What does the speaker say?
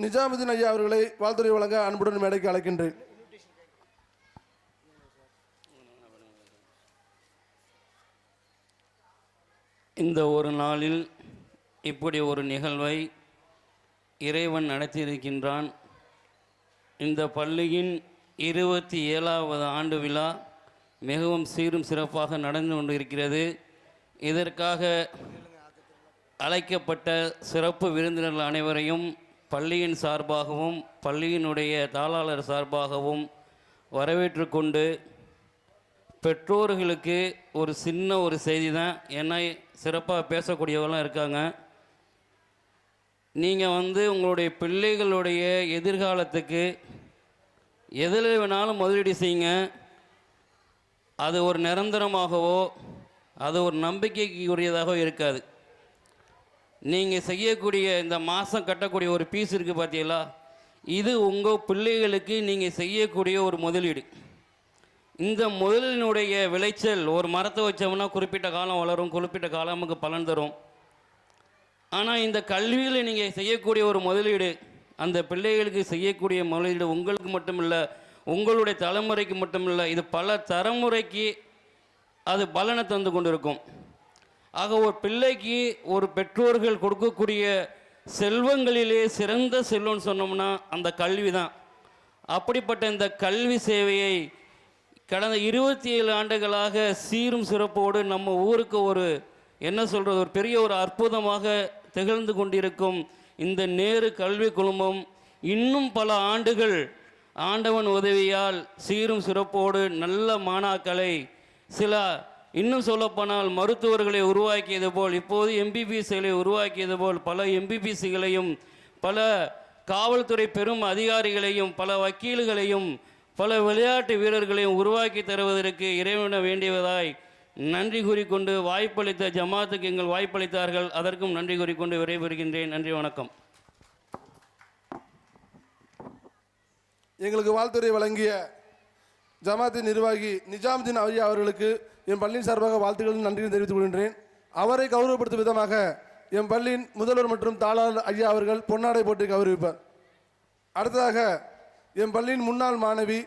நிஜாமுதீன் ஐயா அவர்களை வாழ்த்துறை வழங்க அன்புடன் மேடைக்கு அழைக்கின்றேன். இந்த ஒரு நாளில் இப்படி ஒரு நிகழ்வை இறைவன் நடத்தியிருக்கின்றான். இந்த பள்ளியின் 27வது ஆண்டு விழா மிகவும் சீரும் சிறப்பாக நடந்து கொண்டிருக்கிறது. இதற்காக அழைக்கப்பட்ட சிறப்பு விருந்தினர்கள் அனைவரையும் பள்ளியின் சார்பாகவும் பள்ளியினுடைய தாளாளர் சார்பாகவும் வரவேற்று கொண்டு, பெற்றோர்களுக்கு ஒரு சின்ன ஒரு செய்தி தான், ஏன்னா சிறப்பாக பேசக்கூடியவங்களாம் இருக்காங்க. நீங்கள் உங்களுடைய பிள்ளைகளுடைய எதிர்காலத்துக்கு எதில் வேணாலும் முதலீடு செய்யுங்க. அது ஒரு நிரந்தரமாகவோ அது ஒரு நம்பிக்கைக்கு உரியதாகவோ இருக்காது. நீங்கள் செய்யக்கூடிய இந்த மாதம் கட்டக்கூடிய ஒரு பீஸ் இருக்குது பார்த்தீங்களா, இது உங்கள் பிள்ளைகளுக்கு நீங்கள் செய்யக்கூடிய ஒரு முதலீடு. இந்த முதலினுடைய விளைச்சல், ஒரு மரத்தை வச்சோம்னா குறிப்பிட்ட காலம் வளரும், குறிப்பிட்ட காலம் நமக்கு பலன் தரும். ஆனால் இந்த கல்வியில் நீங்கள் செய்யக்கூடிய ஒரு முதலீடு, அந்த பிள்ளைகளுக்கு செய்யக்கூடிய முதலீடு உங்களுக்கு மட்டுமில்லை, உங்களுடைய தலைமுறைக்கு மட்டுமில்லை, இது பல தலைமுறைக்கு அது பலனை தந்து கொண்டு இருக்கும். ஆக ஒரு பிள்ளைக்கு ஒரு பெற்றோர்கள் கொடுக்கக்கூடிய செல்வங்களிலே சிறந்த செல்வம்னு சொன்னோம்னா அந்த கல்வி தான். அப்படிப்பட்ட இந்த கல்வி சேவையை கடந்த 27 ஆண்டுகளாக சீரும் சிறப்போடு நம்ம ஊருக்கு ஒரு ஒரு பெரிய ஒரு அற்புதமாக திகழ்ந்து கொண்டிருக்கும் இந்த நேரு கல்வி குழுமம் இன்னும் பல ஆண்டுகள் ஆண்டவன் உதவியால் சீரும் சிறப்போடு நல்ல மாணாக்களை, சில இன்னும் சொல்லப்போனால் மருத்துவர்களை உருவாக்கியது போல், இப்போது எம்பிபிஎஸ்களை உருவாக்கியது போல் பல எம்பிபிஎஸ்களையும், பல காவல்துறை பெரும் அதிகாரிகளையும், பல வக்கீல்களையும், பல விளையாட்டு வீரர்களையும் உருவாக்கி தருவதற்கு இறைவன வேண்டியவதாய் நன்றி கூறிக்கொண்டு, வாய்ப்பளித்த ஜமாத்துக்கு எங்கள் வாய்ப்பளித்தார்கள், அதற்கும் நன்றி கூறிக்கொண்டு விடைபெறுகின்றேன். நன்றி, வணக்கம். எங்களுக்கு வாழ்த்துறை வழங்கிய ஜமாத்தின் நிர்வாகி நிஜாமுதீன் ஐயா அவர்களுக்கு என் பள்ளியின் சார்பாக வாழ்த்துக்களும் நன்றியும் தெரிவித்துக் கொள்கின்றேன். அவரை கௌரவப்படுத்தும் விதமாக என் பள்ளியின் முதல்வர் மற்றும் தாளாளர் ஐயா அவர்கள் பொன்னாடை போட்டு கௌரவிப்பார். அடுத்ததாக என் பள்ளியின் முன்னாள் மாணவி